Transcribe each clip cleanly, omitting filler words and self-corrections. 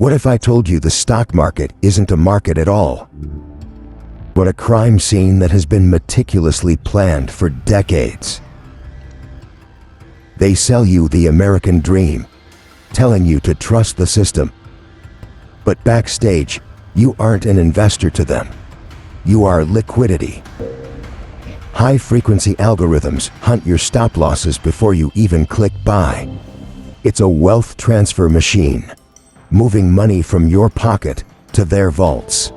What if I told you the stock market isn't a market at all, but a crime scene that has been meticulously planned for decades? They sell you the American dream, telling you to trust the system. But backstage, you aren't an investor to them. You are liquidity. High-frequency algorithms hunt your stop losses before you even click buy. It's a wealth transfer machine, moving money from your pocket to their vaults.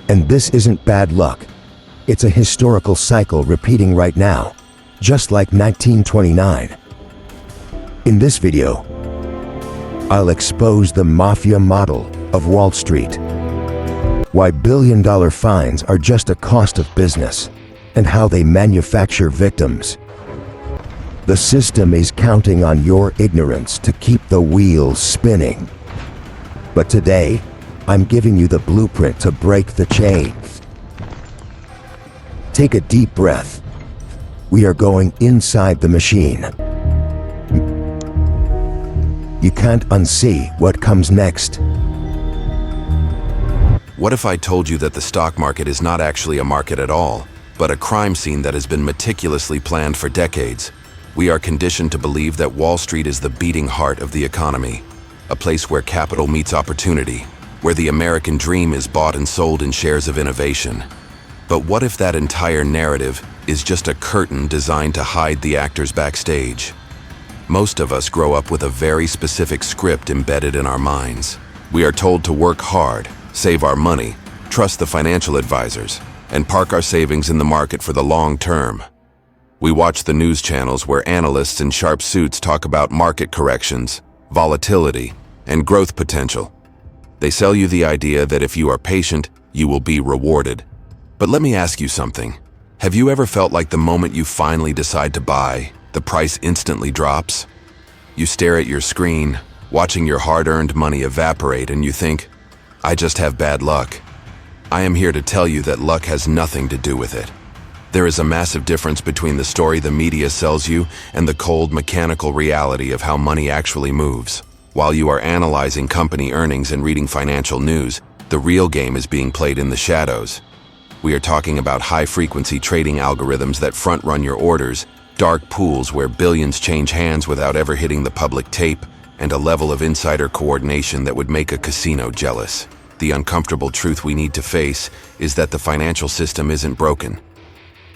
And this isn't bad luck. It's a historical cycle repeating right now, just like 1929. In this video, I'll expose the mafia model of Wall Street, why billion-dollar fines are just a cost of business, and how they manufacture victims. The system is counting on your ignorance to keep the wheels spinning. But today, I'm giving you the blueprint to break the chains. Take a deep breath. We are going inside the machine. You can't unsee what comes next. What if I told you that the stock market is not actually a market at all, but a crime scene that has been meticulously planned for decades? We are conditioned to believe that Wall Street is the beating heart of the economy, a place where capital meets opportunity, where the American dream is bought and sold in shares of innovation. But what if that entire narrative is just a curtain designed to hide the actors backstage? Most of us grow up with a very specific script embedded in our minds. We are told to work hard, save our money, trust the financial advisors, and park our savings in the market for the long term. We watch the news channels where analysts in sharp suits talk about market corrections, volatility, and growth potential. They sell you the idea that if you are patient, you will be rewarded. But let me ask you something. Have you ever felt like the moment you finally decide to buy, the price instantly drops? You stare at your screen, watching your hard-earned money evaporate, and you think, I just have bad luck. I am here to tell you that luck has nothing to do with it. There is a massive difference between the story the media sells you and the cold, mechanical reality of how money actually moves. While you are analyzing company earnings and reading financial news, the real game is being played in the shadows. We are talking about high-frequency trading algorithms that front-run your orders, dark pools where billions change hands without ever hitting the public tape, and a level of insider coordination that would make a casino jealous. The uncomfortable truth we need to face is that the financial system isn't broken.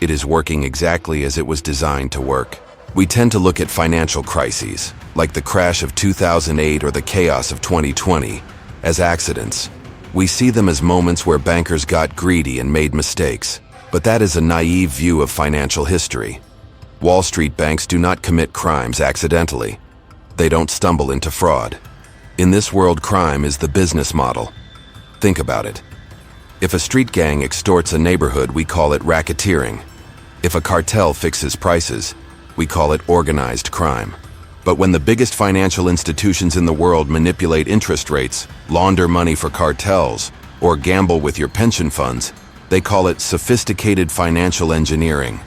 It is working exactly as it was designed to work. We tend to look at financial crises, like the crash of 2008 or the chaos of 2020, as accidents. We see them as moments where bankers got greedy and made mistakes. But that is a naive view of financial history. Wall Street banks do not commit crimes accidentally. They don't stumble into fraud. In this world, crime is the business model. Think about it. If a street gang extorts a neighborhood, we call it racketeering. If a cartel fixes prices, we call it organized crime. But when the biggest financial institutions in the world manipulate interest rates, launder money for cartels, or gamble with your pension funds, they call it sophisticated financial engineering.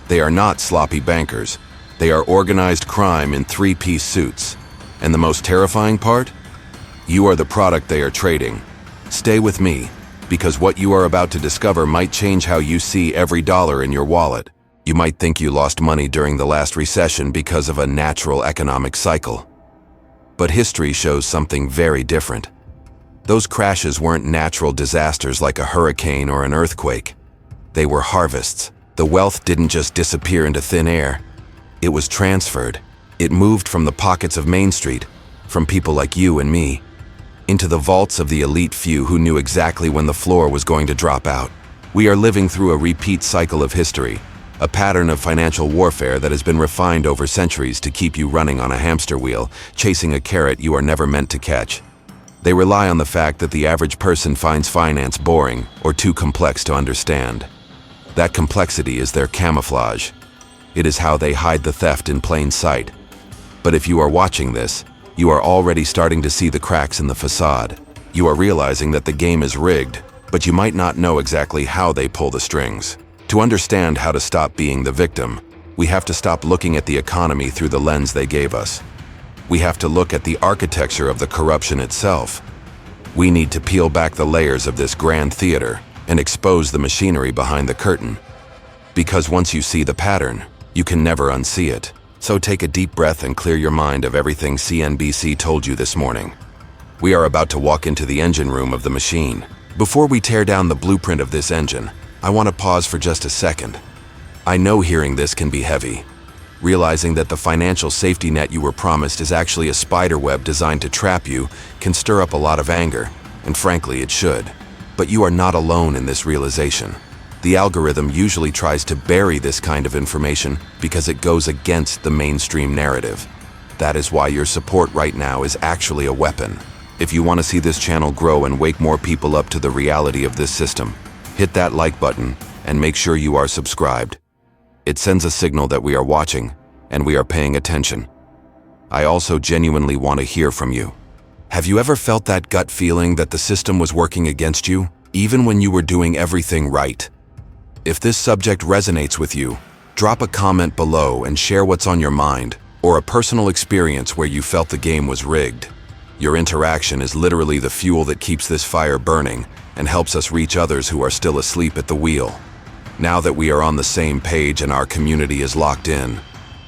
They are not sloppy bankers. They are organized crime in three-piece suits. And the most terrifying part? You are the product they are trading. Stay with me, because what you are about to discover might change how you see every dollar in your wallet. You might think you lost money during the last recession because of a natural economic cycle. But history shows something very different. Those crashes weren't natural disasters like a hurricane or an earthquake. They were harvests. The wealth didn't just disappear into thin air. It was transferred. It moved from the pockets of Main Street, from people like you and me, into the vaults of the elite few who knew exactly when the floor was going to drop out. We are living through a repeat cycle of history, a pattern of financial warfare that has been refined over centuries to keep you running on a hamster wheel, chasing a carrot you are never meant to catch. They rely on the fact that the average person finds finance boring or too complex to understand. That complexity is their camouflage. It is how they hide the theft in plain sight. But if you are watching this, you are already starting to see the cracks in the facade. You are realizing that the game is rigged, but you might not know exactly how they pull the strings. To understand how to stop being the victim, we have to stop looking at the economy through the lens they gave us. We have to look at the architecture of the corruption itself. We need to peel back the layers of this grand theater and expose the machinery behind the curtain. Because once you see the pattern, you can never unsee it. So take a deep breath and clear your mind of everything CNBC told you this morning. We are about to walk into the engine room of the machine. Before we tear down the blueprint of this engine, I want to pause for just a second. I know hearing this can be heavy. Realizing that the financial safety net you were promised is actually a spider web designed to trap you can stir up a lot of anger, and frankly it should. But you are not alone in this realization. The algorithm usually tries to bury this kind of information because it goes against the mainstream narrative. That is why your support right now is actually a weapon. If you want to see this channel grow and wake more people up to the reality of this system, hit that like button and make sure you are subscribed. It sends a signal that we are watching and we are paying attention. I also genuinely want to hear from you. Have you ever felt that gut feeling that the system was working against you, even when you were doing everything right? If this subject resonates with you, drop a comment below and share what's on your mind, or a personal experience where you felt the game was rigged. Your interaction is literally the fuel that keeps this fire burning and helps us reach others who are still asleep at the wheel. Now that we are on the same page and our community is locked in,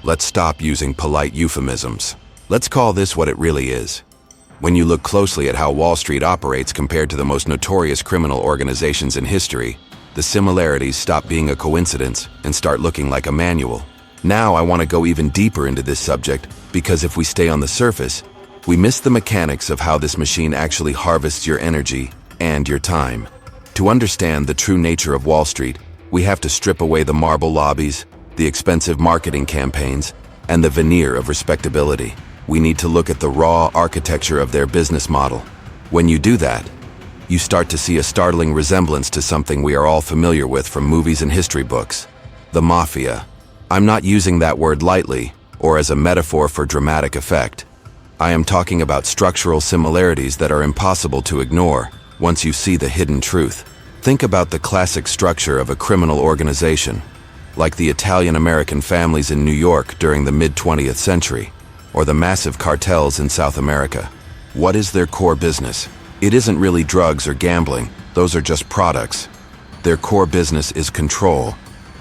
let's stop using polite euphemisms. Let's call this what it really is. When you look closely at how Wall Street operates compared to the most notorious criminal organizations in history, the similarities stop being a coincidence and start looking like a manual. Now I want to go even deeper into this subject because if we stay on the surface, we miss the mechanics of how this machine actually harvests your energy and your time. To understand the true nature of Wall Street, we have to strip away the marble lobbies, the expensive marketing campaigns, and the veneer of respectability. We need to look at the raw architecture of their business model. When you do that, you start to see a startling resemblance to something we are all familiar with from movies and history books: the mafia. I'm not using that word lightly or as a metaphor for dramatic effect. I am talking about structural similarities that are impossible to ignore once you see the hidden truth. Think about the classic structure of a criminal organization, like the Italian-American families in New York during the mid-20th century, or the massive cartels in South America. What is their core business? It isn't really drugs or gambling, those are just products. Their core business is control.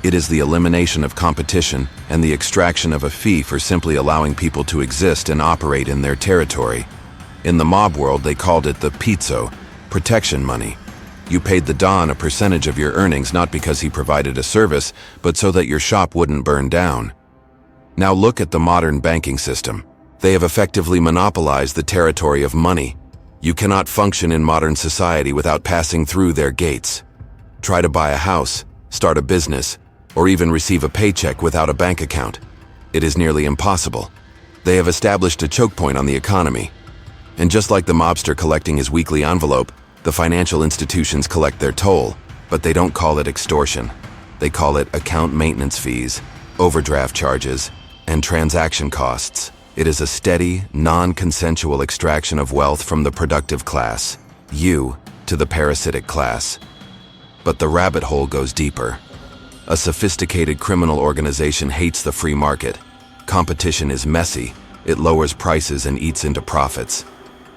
It is the elimination of competition and the extraction of a fee for simply allowing people to exist and operate in their territory. In the mob world, they called it the pizzo, protection money. You paid the Don a percentage of your earnings not because he provided a service, but so that your shop wouldn't burn down. Now look at the modern banking system. They have effectively monopolized the territory of money. You cannot function in modern society without passing through their gates. Try to buy a house, start a business, or even receive a paycheck without a bank account. It is nearly impossible. They have established a choke point on the economy. And just like the mobster collecting his weekly envelope, the financial institutions collect their toll, but they don't call it extortion. They call it account maintenance fees, overdraft charges, and transaction costs. It is a steady, non-consensual extraction of wealth from the productive class, you, to the parasitic class. But the rabbit hole goes deeper. A sophisticated criminal organization hates the free market. Competition is messy, it lowers prices and eats into profits.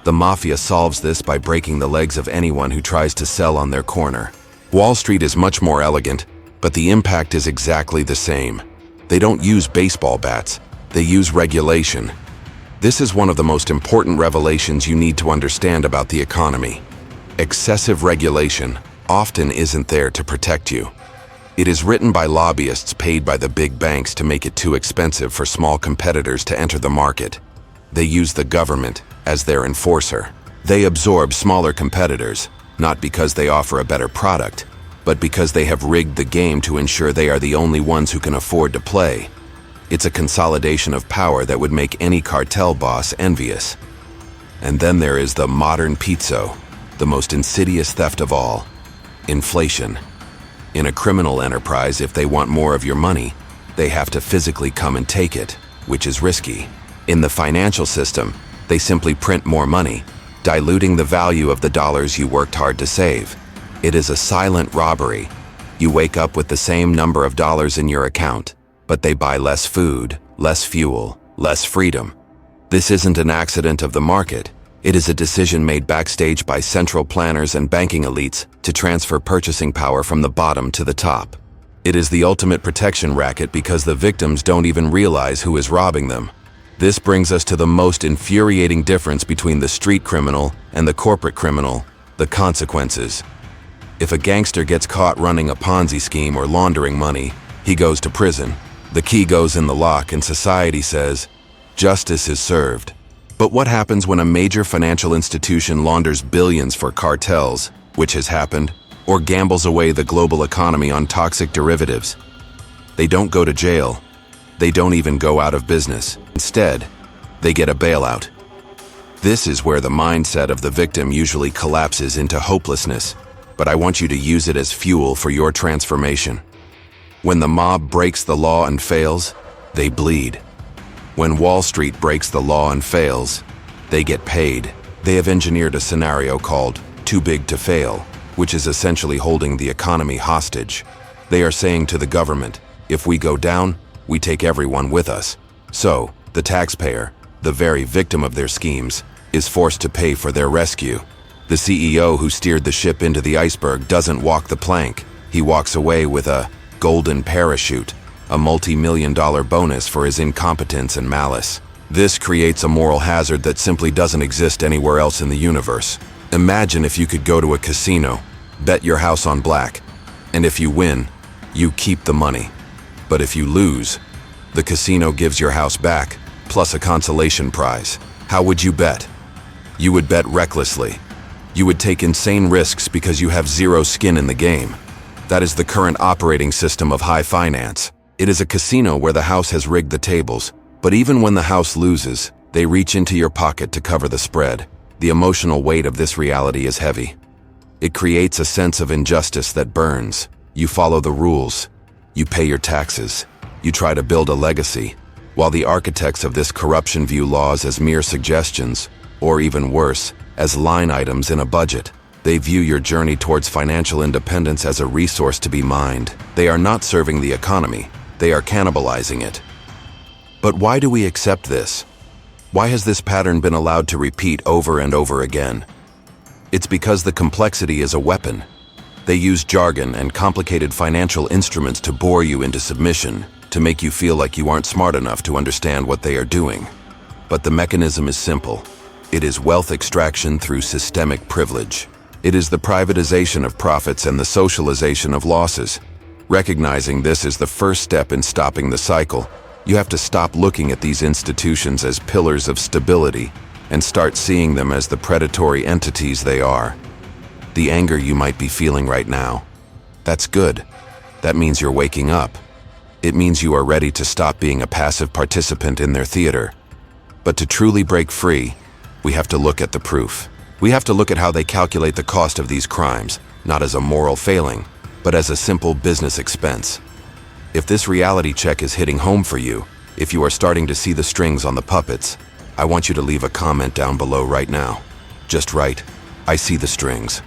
The mafia solves this by breaking the legs of anyone who tries to sell on their corner. Wall Street is much more elegant, but the impact is exactly the same. They don't use baseball bats, they use regulation. This is one of the most important revelations you need to understand about the economy. Excessive regulation often isn't there to protect you. It is written by lobbyists paid by the big banks to make it too expensive for small competitors to enter the market. They use the government as their enforcer. They absorb smaller competitors, not because they offer a better product, but because they have rigged the game to ensure they are the only ones who can afford to play. It's a consolidation of power that would make any cartel boss envious. And then there is the modern pizzo, the most insidious theft of all: inflation. In a criminal enterprise, if they want more of your money, they have to physically come and take it, which is risky. In the financial system, they simply print more money, diluting the value of the dollars you worked hard to save. It is a silent robbery. You wake up with the same number of dollars in your account, but they buy less food, less fuel, less freedom. This isn't an accident of the market. It is a decision made backstage by central planners and banking elites to transfer purchasing power from the bottom to the top. It is the ultimate protection racket because the victims don't even realize who is robbing them. This brings us to the most infuriating difference between the street criminal and the corporate criminal: the consequences. If a gangster gets caught running a Ponzi scheme or laundering money, he goes to prison. The key goes in the lock and society says, justice is served. But what happens when a major financial institution launders billions for cartels, which has happened, or gambles away the global economy on toxic derivatives? They don't go to jail. They don't even go out of business. Instead, they get a bailout. This is where the mindset of the victim usually collapses into hopelessness, but I want you to use it as fuel for your transformation. When the mob breaks the law and fails, they bleed. When Wall Street breaks the law and fails, they get paid. They have engineered a scenario called too big to fail, which is essentially holding the economy hostage. They are saying to the government, if we go down, we take everyone with us. So, the taxpayer, the very victim of their schemes, is forced to pay for their rescue. The CEO who steered the ship into the iceberg doesn't walk the plank. He walks away with a golden parachute, a multi-million-dollar bonus for his incompetence and malice. This creates a moral hazard that simply doesn't exist anywhere else in the universe. Imagine if you could go to a casino, bet your house on black, and if you win, you keep the money. But if you lose, the casino gives your house back, plus a consolation prize. How would you bet? You would bet recklessly. You would take insane risks because you have zero skin in the game. That is the current operating system of high finance. It is a casino where the house has rigged the tables, but even when the house loses, they reach into your pocket to cover the spread. The emotional weight of this reality is heavy. It creates a sense of injustice that burns. You follow the rules. You pay your taxes. You try to build a legacy, while the architects of this corruption view laws as mere suggestions, or even worse, as line items in a budget. They view your journey towards financial independence as a resource to be mined. They are not serving the economy. They are cannibalizing it. But why do we accept this? Why has this pattern been allowed to repeat over and over again? It's because the complexity is a weapon. They use jargon and complicated financial instruments to bore you into submission, to make you feel like you aren't smart enough to understand what they are doing. But the mechanism is simple. It is wealth extraction through systemic privilege. It is the privatization of profits and the socialization of losses. Recognizing this is the first step in stopping the cycle. You have to stop looking at these institutions as pillars of stability and start seeing them as the predatory entities they are. The anger you might be feeling right now, that's good. That means you're waking up. It means you are ready to stop being a passive participant in their theater. But to truly break free, we have to look at the proof. We have to look at how they calculate the cost of these crimes, not as a moral failing, but as a simple business expense. If this reality check is hitting home for you, if you are starting to see the strings on the puppets, I want you to leave a comment down below right now. Just write, I see the strings.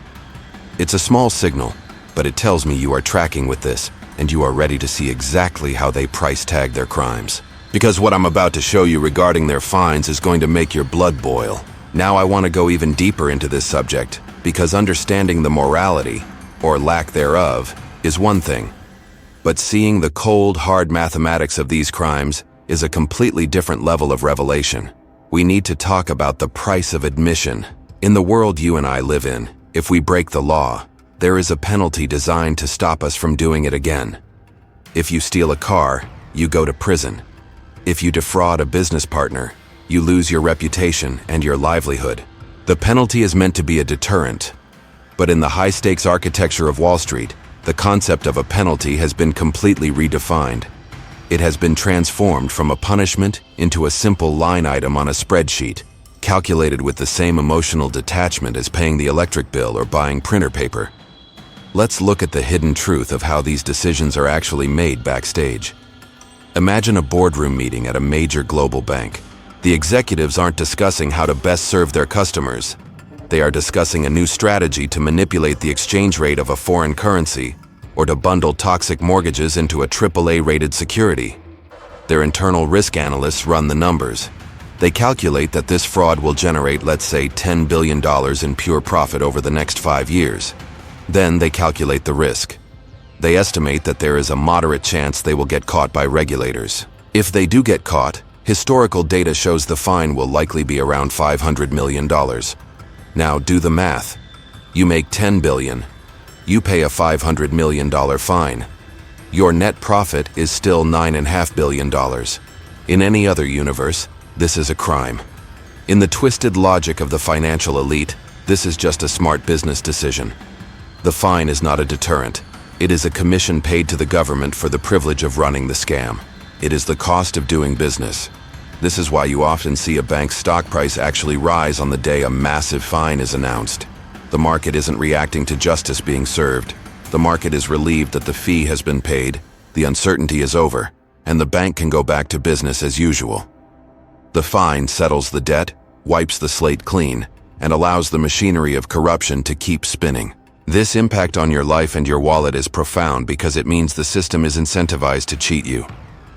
It's a small signal, but it tells me you are tracking with this, and you are ready to see exactly how they price tag their crimes. Because what I'm about to show you regarding their fines is going to make your blood boil. Now I want to go even deeper into this subject, because understanding the morality, or lack thereof, is one thing. But seeing the cold, hard mathematics of these crimes is a completely different level of revelation. We need to talk about the price of admission. In the world you and I live in, if we break the law, there is a penalty designed to stop us from doing it again. If you steal a car, you go to prison. If you defraud a business partner, you lose your reputation and your livelihood. The penalty is meant to be a deterrent. But in the high-stakes architecture of Wall Street, the concept of a penalty has been completely redefined. It has been transformed from a punishment into a simple line item on a spreadsheet, calculated with the same emotional detachment as paying the electric bill or buying printer paper. Let's look at the hidden truth of how these decisions are actually made backstage. Imagine a boardroom meeting at a major global bank. The executives aren't discussing how to best serve their customers. They are discussing a new strategy to manipulate the exchange rate of a foreign currency or to bundle toxic mortgages into a AAA-rated security. Their internal risk analysts run the numbers. They calculate that this fraud will generate, let's say, $10 billion in pure profit over the next 5 years. Then they calculate the risk. They estimate that there is a moderate chance they will get caught by regulators. If they do get caught, historical data shows the fine will likely be around $500 million. Now do the math. You make $10 billion. You pay a $500 million fine. Your net profit is still $9.5 billion. In any other universe, this is a crime. In the twisted logic of the financial elite, this is just a smart business decision. The fine is not a deterrent. It is a commission paid to the government for the privilege of running the scam. It is the cost of doing business. This is why you often see a bank's stock price actually rise on the day a massive fine is announced. The market isn't reacting to justice being served. The market is relieved that the fee has been paid, the uncertainty is over, and the bank can go back to business as usual. The fine settles the debt, wipes the slate clean, and allows the machinery of corruption to keep spinning. This impact on your life and your wallet is profound because it means the system is incentivized to cheat you.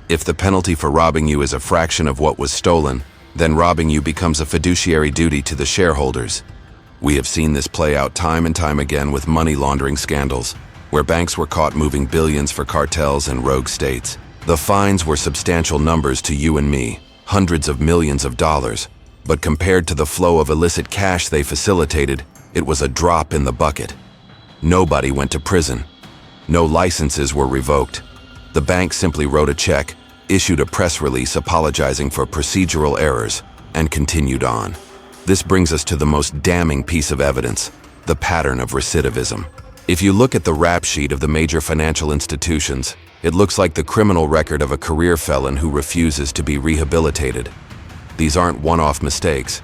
If the penalty for robbing you is a fraction of what was stolen, then robbing you becomes a fiduciary duty to the shareholders. We have seen this play out time and time again with money laundering scandals, where banks were caught moving billions for cartels and rogue states. The fines were substantial numbers to you and me, hundreds of millions of dollars, but compared to the flow of illicit cash they facilitated, it was a drop in the bucket. Nobody went to prison. No licenses were revoked. The bank simply wrote a check, issued a press release apologizing for procedural errors, and continued on. This brings us to the most damning piece of evidence, the pattern of recidivism. If you look at the rap sheet of the major financial institutions, it looks like the criminal record of a career felon who refuses to be rehabilitated. These aren't one-off mistakes.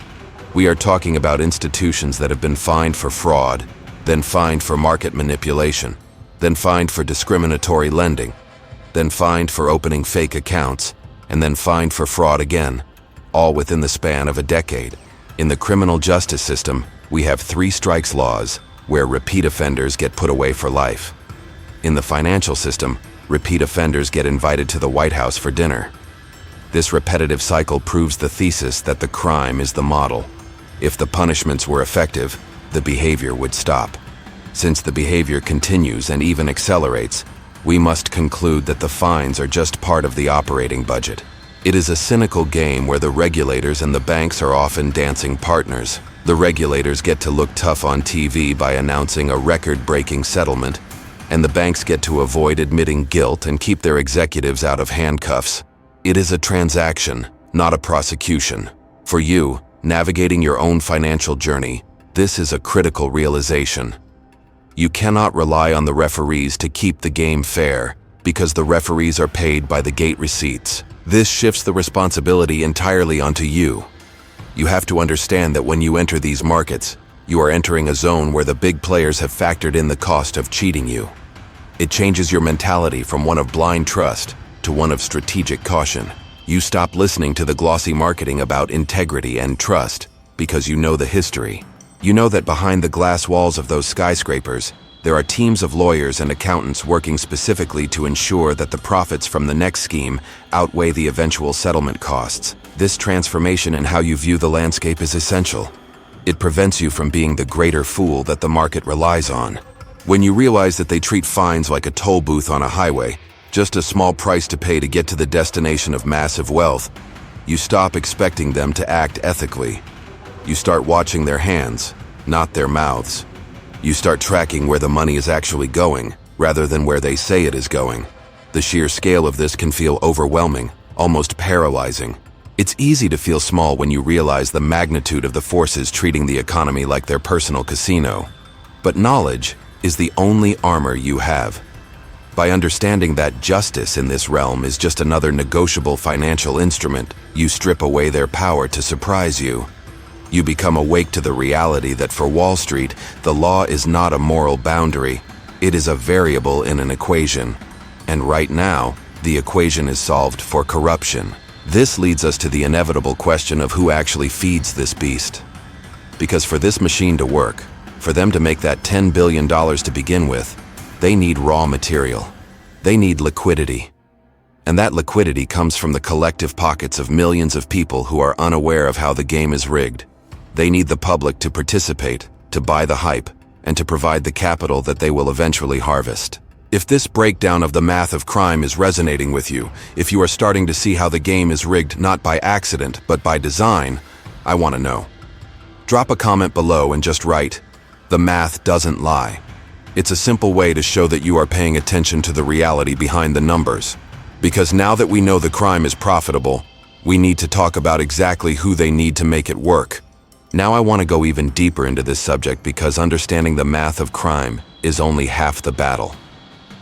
We are talking about institutions that have been fined for fraud, then fined for market manipulation, then fined for discriminatory lending, then fined for opening fake accounts, and then fined for fraud again, all within the span of a decade. In the criminal justice system, we have 3 strikes laws, where repeat offenders get put away for life. In the financial system, repeat offenders get invited to the White House for dinner. This repetitive cycle proves the thesis that the crime is the model. If the punishments were effective, the behavior would stop. Since the behavior continues and even accelerates, we must conclude that the fines are just part of the operating budget. It is a cynical game where the regulators and the banks are often dancing partners. The regulators get to look tough on TV by announcing a record-breaking settlement, and the banks get to avoid admitting guilt and keep their executives out of handcuffs. It is a transaction, not a prosecution. For you, navigating your own financial journey, this is a critical realization. You cannot rely on the referees to keep the game fair, because the referees are paid by the gate receipts. This shifts the responsibility entirely onto you. You have to understand that when you enter these markets, you are entering a zone where the big players have factored in the cost of cheating you. It changes your mentality from one of blind trust to one of strategic caution. You stop listening to the glossy marketing about integrity and trust because you know the history. You know that behind the glass walls of those skyscrapers, there are teams of lawyers and accountants working specifically to ensure that the profits from the next scheme outweigh the eventual settlement costs. This transformation in how you view the landscape is essential. It prevents you from being the greater fool that the market relies on. When you realize that they treat fines like a toll booth on a highway, just a small price to pay to get to the destination of massive wealth, you stop expecting them to act ethically. You start watching their hands, not their mouths. You start tracking where the money is actually going, rather than where they say it is going. The sheer scale of this can feel overwhelming, almost paralyzing. It's easy to feel small when you realize the magnitude of the forces treating the economy like their personal casino. But knowledge is the only armor you have. By understanding that justice in this realm is just another negotiable financial instrument, you strip away their power to surprise you. You become awake to the reality that for Wall Street, the law is not a moral boundary. It is a variable in an equation. And right now, the equation is solved for corruption. This leads us to the inevitable question of who actually feeds this beast. Because for this machine to work, for them to make that $10 billion to begin with, they need raw material. They need liquidity. And that liquidity comes from the collective pockets of millions of people who are unaware of how the game is rigged. They need the public to participate, to buy the hype, and to provide the capital that they will eventually harvest. If this breakdown of the math of crime is resonating with you, if you are starting to see how the game is rigged not by accident, but by design, I want to know. Drop a comment below and just write, "The math doesn't lie." It's a simple way to show that you are paying attention to the reality behind the numbers. Because now that we know the crime is profitable, we need to talk about exactly who they need to make it work. Now I want to go even deeper into this subject because understanding the math of crime is only half the battle.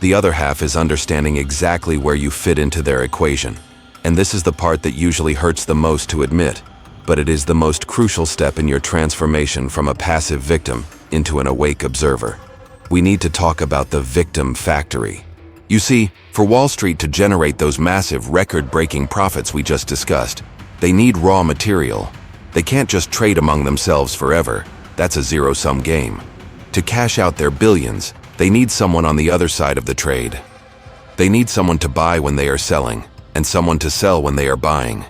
The other half is understanding exactly where you fit into their equation. And this is the part that usually hurts the most to admit, but it is the most crucial step in your transformation from a passive victim into an awake observer. We need to talk about the victim factory. You see, for Wall Street to generate those massive record-breaking profits we just discussed, they need raw material. They can't just trade among themselves forever. That's a zero-sum game. To cash out their billions, they need someone on the other side of the trade. They need someone to buy when they are selling, and someone to sell when they are buying.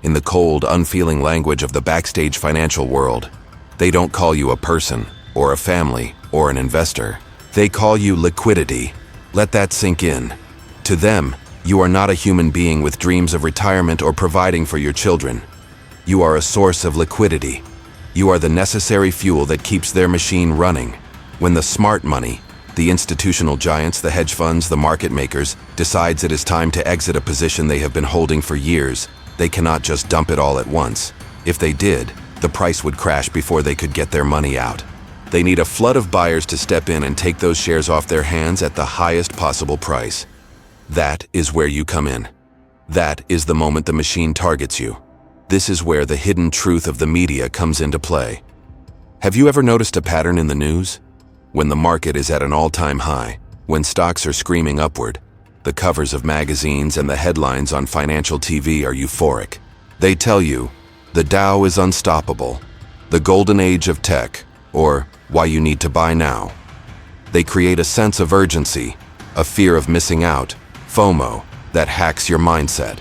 In the cold, unfeeling language of the backstage financial world, they don't call you a person, or a family, or an investor. They call you liquidity. Let that sink in. To them, you are not a human being with dreams of retirement or providing for your children. You are a source of liquidity. You are the necessary fuel that keeps their machine running. When the smart money, the institutional giants, the hedge funds, the market makers, decides it is time to exit a position they have been holding for years, they cannot just dump it all at once. If they did, the price would crash before they could get their money out. They need a flood of buyers to step in and take those shares off their hands at the highest possible price. That is where you come in. That is the moment the machine targets you. This is where the hidden truth of the media comes into play. Have you ever noticed a pattern in the news? When the market is at an all-time high, when stocks are screaming upward, the covers of magazines and the headlines on financial TV are euphoric. They tell you, the Dow is unstoppable, the golden age of tech, or why you need to buy now. They create a sense of urgency, a fear of missing out, FOMO, that hacks your mindset.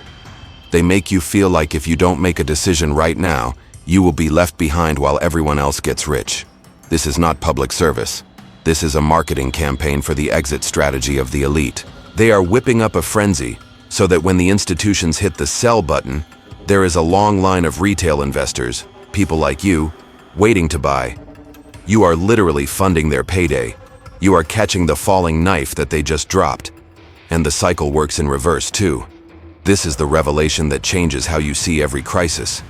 They make you feel like if you don't make a decision right now, you will be left behind while everyone else gets rich. This is not public service. This is a marketing campaign for the exit strategy of the elite. They are whipping up a frenzy so that when the institutions hit the sell button, there is a long line of retail investors, people like you, waiting to buy. You are literally funding their payday. You are catching the falling knife that they just dropped. And the cycle works in reverse too. This is the revelation that changes how you see every crisis.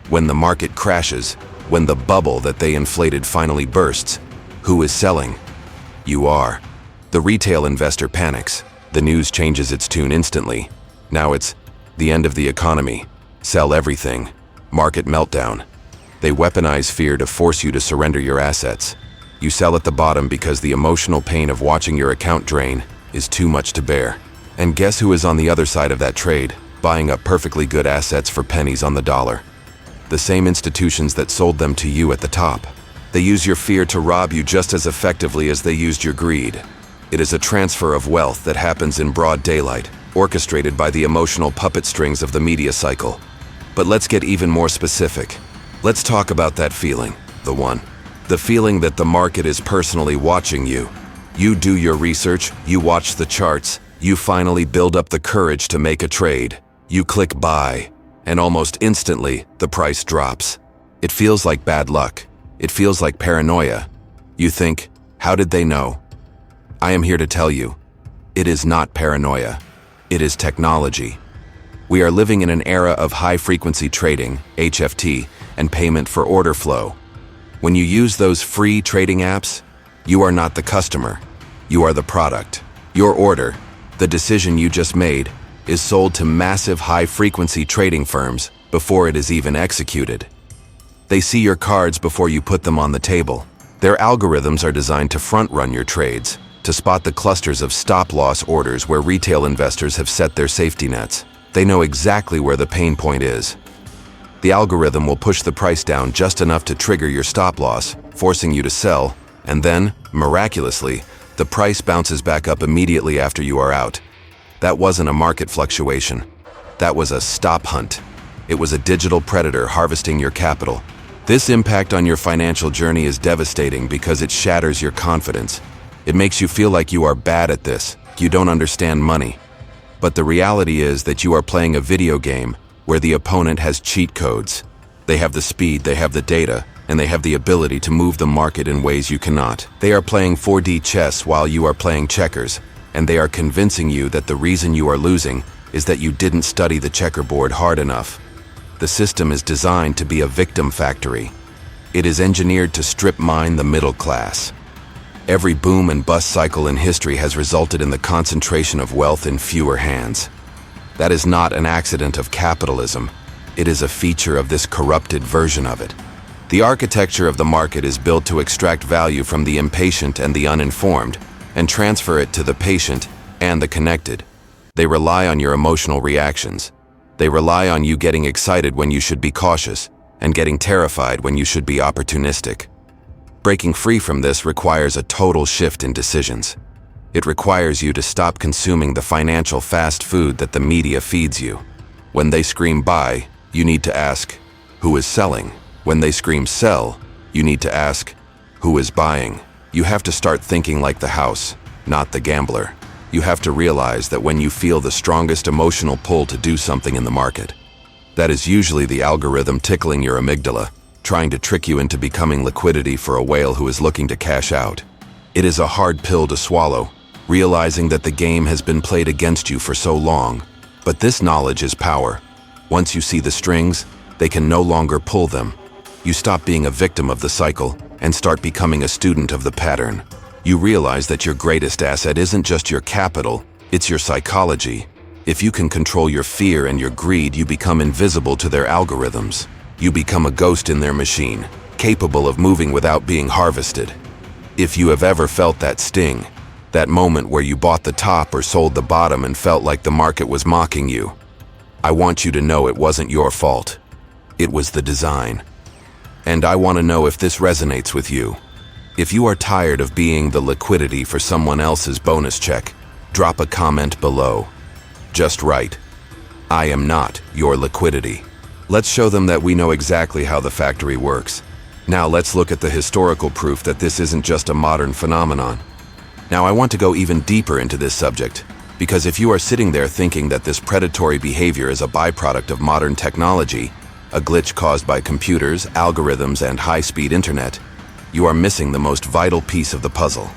When the market crashes, when the bubble that they inflated finally bursts, who is selling? You are. The retail investor panics. The news changes its tune instantly. Now it's the end of the economy. Sell everything. Market meltdown. They weaponize fear to force you to surrender your assets. You sell at the bottom because the emotional pain of watching your account drain is too much to bear. And guess who is on the other side of that trade, buying up perfectly good assets for pennies on the dollar? The same institutions that sold them to you at the top. They use your fear to rob you just as effectively as they used your greed. It is a transfer of wealth that happens in broad daylight, orchestrated by the emotional puppet strings of the media cycle. But let's get even more specific. Let's talk about that feeling, the feeling that the market is personally watching you. You do your research, you watch the charts, you finally build up the courage to make a trade. You click buy, and almost instantly, the price drops. It feels like bad luck. It feels like paranoia. You think, how did they know? I am here to tell you, it is not paranoia. It is technology. We are living in an era of high-frequency trading, HFT, and payment for order flow. When you use those free trading apps, you are not the customer. You are the product. Your order, the decision you just made, is sold to massive high-frequency trading firms before it is even executed. They see your cards before you put them on the table. Their algorithms are designed to front-run your trades, to spot the clusters of stop-loss orders where retail investors have set their safety nets. They know exactly where the pain point is. The algorithm will push the price down just enough to trigger your stop-loss, forcing you to sell, and then, miraculously, the price bounces back up immediately after you are out. That wasn't a market fluctuation. That was a stop hunt. It was a digital predator harvesting your capital. This impact on your financial journey is devastating because it shatters your confidence. It makes you feel like you are bad at this, you don't understand money. But the reality is that you are playing a video game where the opponent has cheat codes. They have the speed, they have the data, and they have the ability to move the market in ways you cannot. They are playing 4D chess while you are playing checkers, and they are convincing you that the reason you are losing is that you didn't study the checkerboard hard enough. The system is designed to be a victim factory. It is engineered to strip mine the middle class. Every boom and bust cycle in history has resulted in the concentration of wealth in fewer hands. That is not an accident of capitalism. It is a feature of this corrupted version of it. The architecture of the market is built to extract value from the impatient and the uninformed and transfer it to the patient and the connected. They rely on your emotional reactions. They rely on you getting excited when you should be cautious and getting terrified when you should be opportunistic. Breaking free from this requires a total shift in decisions. It requires you to stop consuming the financial fast food that the media feeds you. When they scream buy, you need to ask, who is selling? When they scream sell, you need to ask, who is buying? You have to start thinking like the house, not the gambler. You have to realize that when you feel the strongest emotional pull to do something in the market, that is usually the algorithm tickling your amygdala, trying to trick you into becoming liquidity for a whale who is looking to cash out. It is a hard pill to swallow, realizing that the game has been played against you for so long. But this knowledge is power. Once you see the strings, they can no longer pull them. You stop being a victim of the cycle and start becoming a student of the pattern. You realize that your greatest asset isn't just your capital, it's your psychology. If you can control your fear and your greed, you become invisible to their algorithms. You become a ghost in their machine, capable of moving without being harvested. If you have ever felt that sting, that moment where you bought the top or sold the bottom and felt like the market was mocking you, I want you to know it wasn't your fault. It was the design. And I want to know if this resonates with you. If you are tired of being the liquidity for someone else's bonus check, drop a comment below. Just write, I am not your liquidity. Let's show them that we know exactly how the factory works. Now let's look at the historical proof that this isn't just a modern phenomenon. Now I want to go even deeper into this subject, because if you are sitting there thinking that this predatory behavior is a byproduct of modern technology, a glitch caused by computers, algorithms, and high-speed internet, you are missing the most vital piece of the puzzle.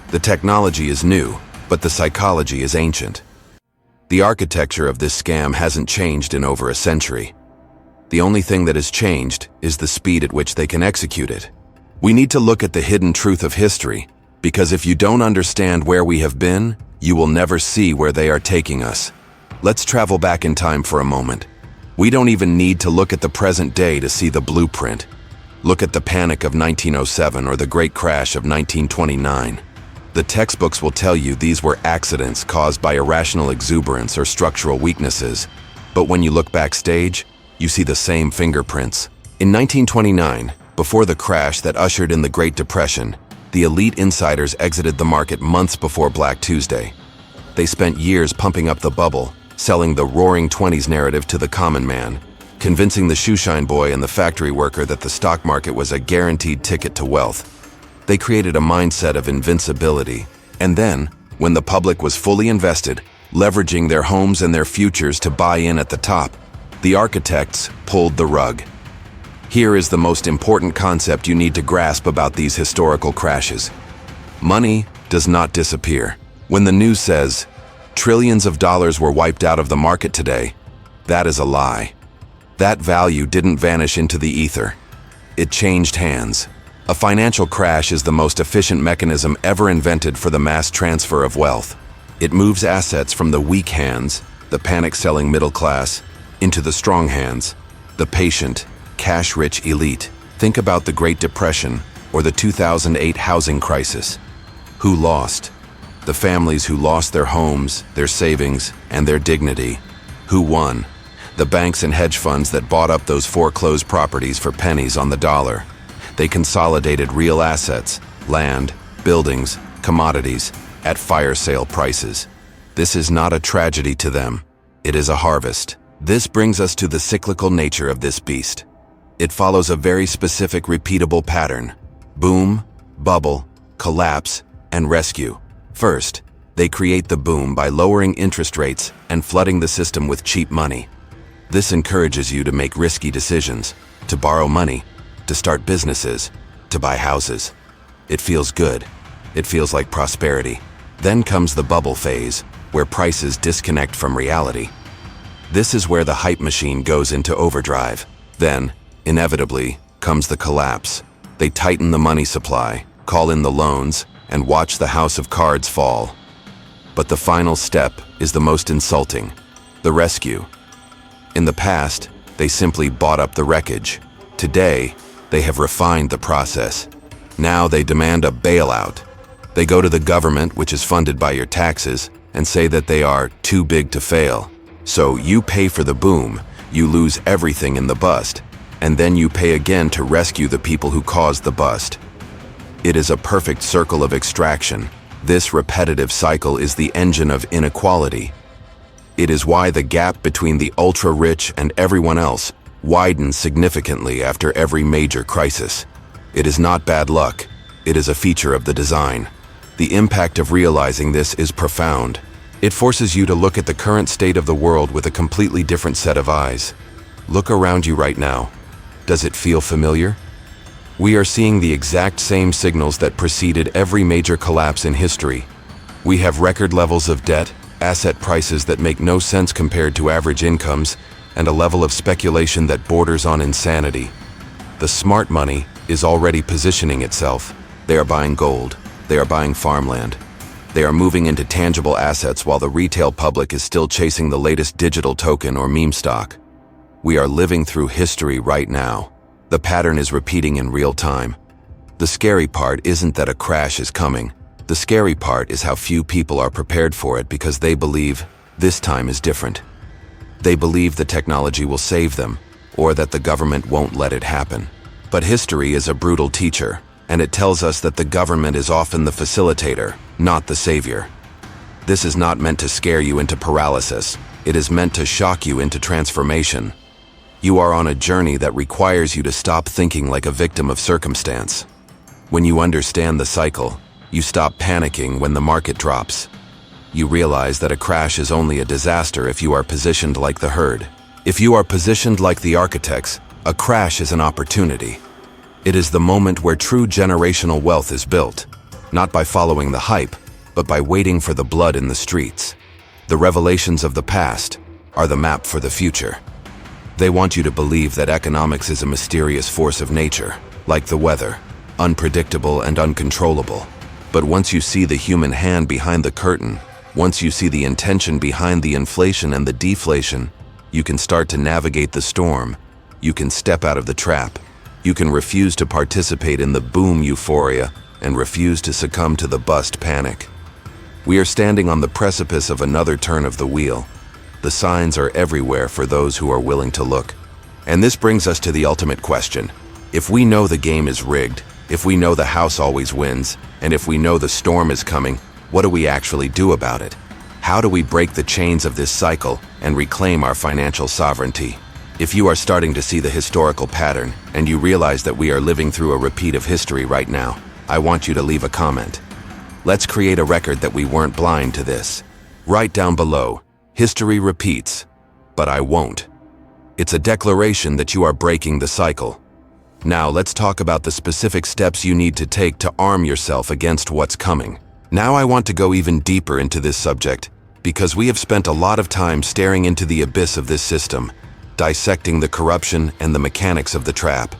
The technology is new, but the psychology is ancient. The architecture of this scam hasn't changed in over a century. The only thing that has changed is the speed at which they can execute it. We need to look at the hidden truth of history, because if you don't understand where we have been, you will never see where they are taking us. Let's travel back in time for a moment. We don't even need to look at the present day to see the blueprint. Look at the panic of 1907 or the Great Crash of 1929. The textbooks will tell you these were accidents caused by irrational exuberance or structural weaknesses. But when you look backstage, you see the same fingerprints. In 1929, before the crash that ushered in the Great Depression, the elite insiders exited the market months before Black Tuesday. They spent years pumping up the bubble, selling the Roaring Twenties narrative to the common man, convincing the shoeshine boy and the factory worker that the stock market was a guaranteed ticket to wealth. They created a mindset of invincibility, and then, when the public was fully invested, leveraging their homes and their futures to buy in at the top, the architects pulled the rug. Here is the most important concept you need to grasp about these historical crashes. Money does not disappear. When the news says, trillions of dollars were wiped out of the market today, that is a lie. That value didn't vanish into the ether. It changed hands. A financial crash is the most efficient mechanism ever invented for the mass transfer of wealth. It moves assets from the weak hands, the panic-selling middle class, into the strong hands, the patient, cash-rich elite. Think about the Great Depression or the 2008 housing crisis. Who lost? The families who lost their homes, their savings, and their dignity. Who won? The banks and hedge funds that bought up those foreclosed properties for pennies on the dollar. They consolidated real assets, land, buildings, commodities, at fire sale prices. This is not a tragedy to them. It is a harvest. This brings us to the cyclical nature of this beast. It follows a very specific, repeatable pattern: boom, bubble, collapse, and rescue. First, they create the boom by lowering interest rates and flooding the system with cheap money. This encourages you to make risky decisions, to borrow money, to start businesses, to buy houses. It feels good. It feels like prosperity. Then comes the bubble phase, where prices disconnect from reality. This is where the hype machine goes into overdrive. Then, inevitably, comes the collapse. They tighten the money supply, call in the loans, and watch the house of cards fall. But the final step is the most insulting: the rescue. In the past, they simply bought up the wreckage. Today, they have refined the process. Now they demand a bailout. They go to the government, which is funded by your taxes, and say that they are too big to fail. So you pay for the boom, you lose everything in the bust, and then you pay again to rescue the people who caused the bust. It is a perfect circle of extraction. This repetitive cycle is the engine of inequality. It is why the gap between the ultra-rich and everyone else widens significantly after every major crisis. It is not bad luck. It is a feature of the design. The impact of realizing this is profound. It forces you to look at the current state of the world with a completely different set of eyes. Look around you right now. Does it feel familiar? We are seeing the exact same signals that preceded every major collapse in history. We have record levels of debt, asset prices that make no sense compared to average incomes, and a level of speculation that borders on insanity. The smart money is already positioning itself. They are buying gold. They are buying farmland. They are moving into tangible assets while the retail public is still chasing the latest digital token or meme stock. We are living through history right now. The pattern is repeating in real time. The scary part isn't that a crash is coming. The scary part is how few people are prepared for it because they believe this time is different. They believe the technology will save them, or that the government won't let it happen. But history is a brutal teacher, and it tells us that the government is often the facilitator, not the savior. This is not meant to scare you into paralysis. It is meant to shock you into transformation. You are on a journey that requires you to stop thinking like a victim of circumstance. When you understand the cycle, you stop panicking when the market drops. You realize that a crash is only a disaster if you are positioned like the herd. If you are positioned like the architects, a crash is an opportunity. It is the moment where true generational wealth is built, not by following the hype, but by waiting for the blood in the streets. The revelations of the past are the map for the future. They want you to believe that economics is a mysterious force of nature, like the weather, unpredictable and uncontrollable. But once you see the human hand behind the curtain, once you see the intention behind the inflation and the deflation, you can start to navigate the storm. You can step out of the trap. You can refuse to participate in the boom euphoria and refuse to succumb to the bust panic. We are standing on the precipice of another turn of the wheel. The signs are everywhere for those who are willing to look. And this brings us to the ultimate question. If we know the game is rigged, if we know the house always wins, and if we know the storm is coming, what do we actually do about it? How do we break the chains of this cycle and reclaim our financial sovereignty? If you are starting to see the historical pattern and you realize that we are living through a repeat of history right now, I want you to leave a comment. Let's create a record that we weren't blind to this. Write down below, history repeats, but I won't. It's a declaration that you are breaking the cycle. Now let's talk about the specific steps you need to take to arm yourself against what's coming. Now I want to go even deeper into this subject because we have spent a lot of time staring into the abyss of this system, dissecting the corruption and the mechanics of the trap.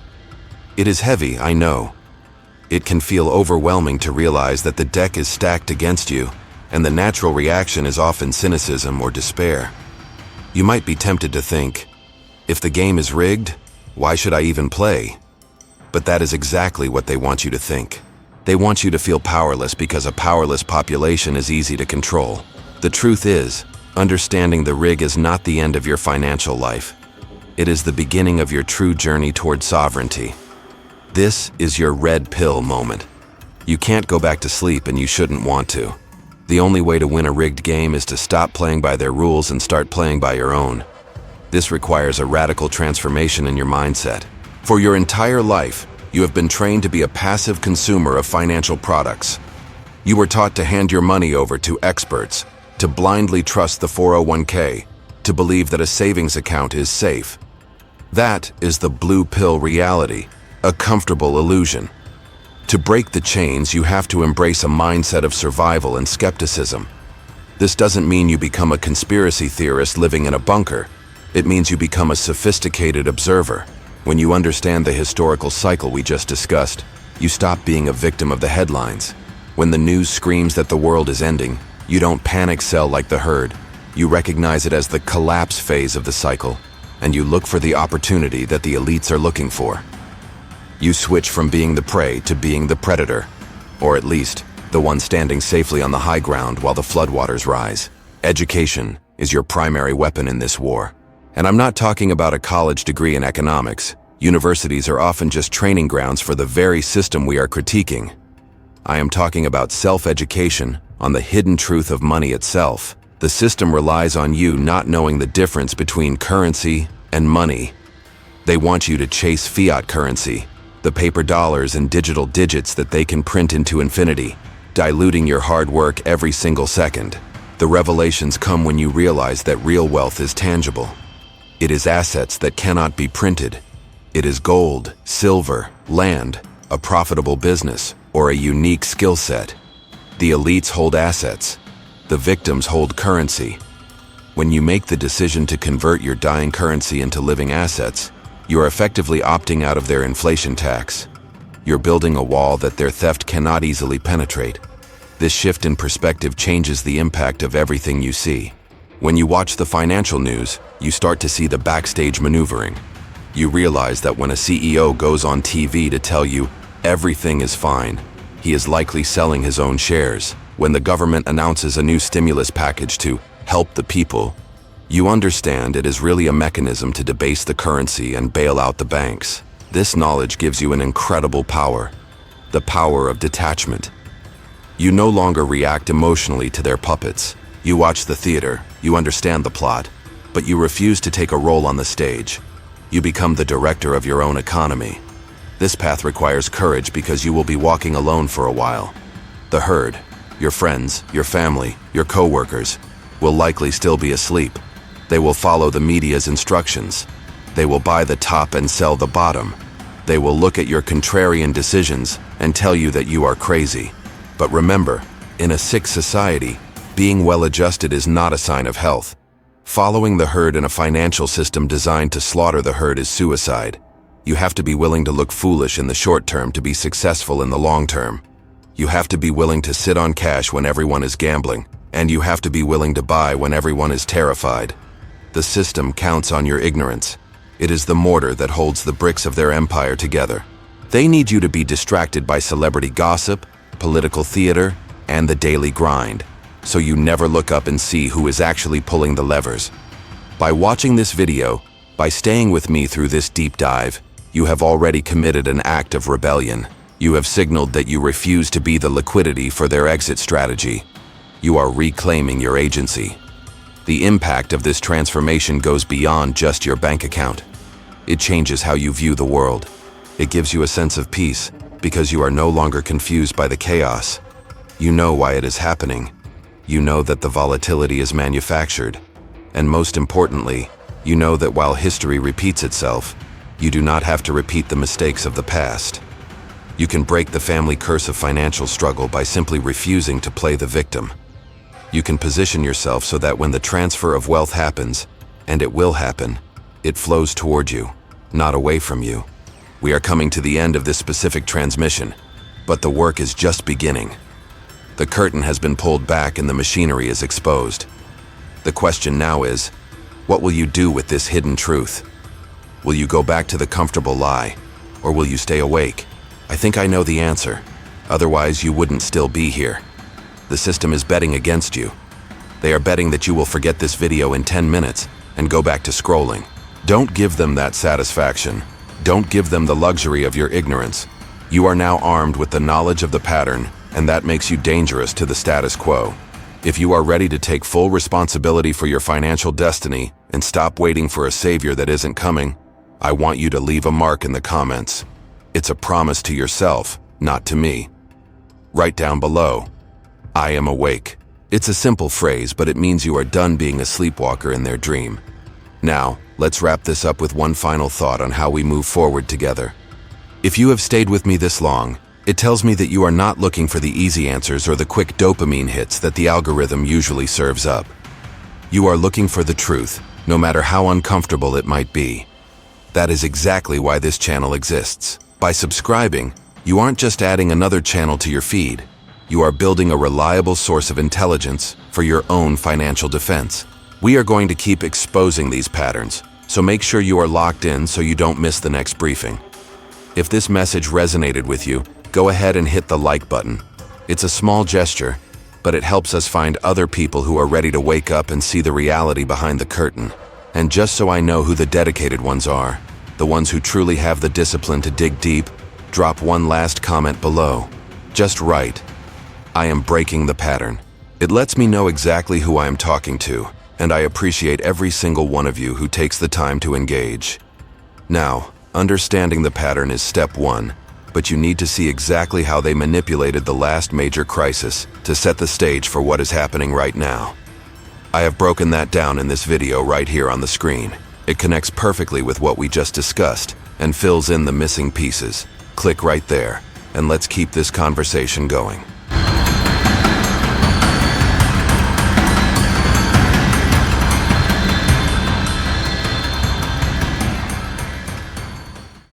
It is heavy, I know. It can feel overwhelming to realize that the deck is stacked against you, and the natural reaction is often cynicism or despair. You might be tempted to think, if the game is rigged, why should I even play? But that is exactly what they want you to think. They want you to feel powerless because a powerless population is easy to control. The truth is, understanding the rig is not the end of your financial life. It is the beginning of your true journey toward sovereignty. This is your red pill moment. You can't go back to sleep and you shouldn't want to. The only way to win a rigged game is to stop playing by their rules and start playing by your own. This requires a radical transformation in your mindset. For your entire life, you have been trained to be a passive consumer of financial products. You were taught to hand your money over to experts, to blindly trust the 401k, to believe that a savings account is safe. That is the blue pill reality, a comfortable illusion. To break the chains, you have to embrace a mindset of survival and skepticism. This doesn't mean you become a conspiracy theorist living in a bunker. It means you become a sophisticated observer. When you understand the historical cycle we just discussed, you stop being a victim of the headlines. When the news screams that the world is ending, you don't panic sell like the herd. You recognize it as the collapse phase of the cycle, and you look for the opportunity that the elites are looking for. You switch from being the prey to being the predator, or at least the one standing safely on the high ground while the floodwaters rise. Education is your primary weapon in this war. And I'm not talking about a college degree in economics. Universities are often just training grounds for the very system we are critiquing. I am talking about self-education on the hidden truth of money itself. The system relies on you not knowing the difference between currency and money. They want you to chase fiat currency, the paper dollars and digital digits that they can print into infinity, diluting your hard work every single second. The revelations come when you realize that real wealth is tangible. It is assets that cannot be printed. It is gold, silver, land, a profitable business, or a unique skill set. The elites hold assets. The victims hold currency. When you make the decision to convert your dying currency into living assets, you are effectively opting out of their inflation tax. You're building a wall that their theft cannot easily penetrate. This shift in perspective changes the impact of everything you see. When you watch the financial news, you start to see the backstage maneuvering. You realize that when a CEO goes on TV to tell you everything is fine, he is likely selling his own shares. When the government announces a new stimulus package to help the people, you understand it is really a mechanism to debase the currency and bail out the banks. This knowledge gives you an incredible power, the power of detachment. You no longer react emotionally to their puppets. You watch the theater, you understand the plot, but you refuse to take a role on the stage. You become the director of your own economy. This path requires courage because you will be walking alone for a while. The herd, your friends, your family, your co-workers, will likely still be asleep. They will follow the media's instructions. They will buy the top and sell the bottom. They will look at your contrarian decisions and tell you that you are crazy. But remember, in a sick society, being well-adjusted is not a sign of health. Following the herd in a financial system designed to slaughter the herd is suicide. You have to be willing to look foolish in the short term to be successful in the long term. You have to be willing to sit on cash when everyone is gambling, and you have to be willing to buy when everyone is terrified. The system counts on your ignorance. It is the mortar that holds the bricks of their empire together. They need you to be distracted by celebrity gossip, political theater, and the daily grind, so you never look up and see who is actually pulling the levers. By watching this video, by staying with me through this deep dive, you have already committed an act of rebellion. You have signaled that you refuse to be the liquidity for their exit strategy. You are reclaiming your agency. The impact of this transformation goes beyond just your bank account. It changes how you view the world. It gives you a sense of peace because you are no longer confused by the chaos. You know why it is happening. You know that the volatility is manufactured. And most importantly, you know that while history repeats itself, you do not have to repeat the mistakes of the past. You can break the family curse of financial struggle by simply refusing to play the victim. You can position yourself so that when the transfer of wealth happens, and it will happen, it flows toward you, not away from you. We are coming to the end of this specific transmission, but the work is just beginning. The curtain has been pulled back and the machinery is exposed. The question now is, what will you do with this hidden truth? Will you go back to the comfortable lie, or will you stay awake? I think I know the answer. Otherwise, you wouldn't still be here. The system is betting against you. They are betting that you will forget this video in 10 minutes and go back to scrolling. Don't give them that satisfaction. Don't give them the luxury of your ignorance. You are now armed with the knowledge of the pattern, and that makes you dangerous to the status quo. If you are ready to take full responsibility for your financial destiny and stop waiting for a savior that isn't coming, I want you to leave a mark in the comments. It's a promise to yourself, not to me. Write down below, "I am awake." It's a simple phrase, but it means you are done being a sleepwalker in their dream. Now, let's wrap this up with one final thought on how we move forward together. If you have stayed with me this long, it tells me that you are not looking for the easy answers or the quick dopamine hits that the algorithm usually serves up. You are looking for the truth, no matter how uncomfortable it might be. That is exactly why this channel exists. By subscribing, you aren't just adding another channel to your feed. You are building a reliable source of intelligence for your own financial defense. We are going to keep exposing these patterns, so make sure you are locked in so you don't miss the next briefing. If this message resonated with you, go ahead and hit the like button. It's a small gesture, but it helps us find other people who are ready to wake up and see the reality behind the curtain. And just so I know who the dedicated ones are, the ones who truly have the discipline to dig deep, drop one last comment below. Just write, "I am breaking the pattern." It lets me know exactly who I am talking to, and I appreciate every single one of you who takes the time to engage. Now, understanding the pattern is step one, but you need to see exactly how they manipulated the last major crisis to set the stage for what is happening right now. I have broken that down in this video right here on the screen. It connects perfectly with what we just discussed and fills in the missing pieces. Click right there, and let's keep this conversation going.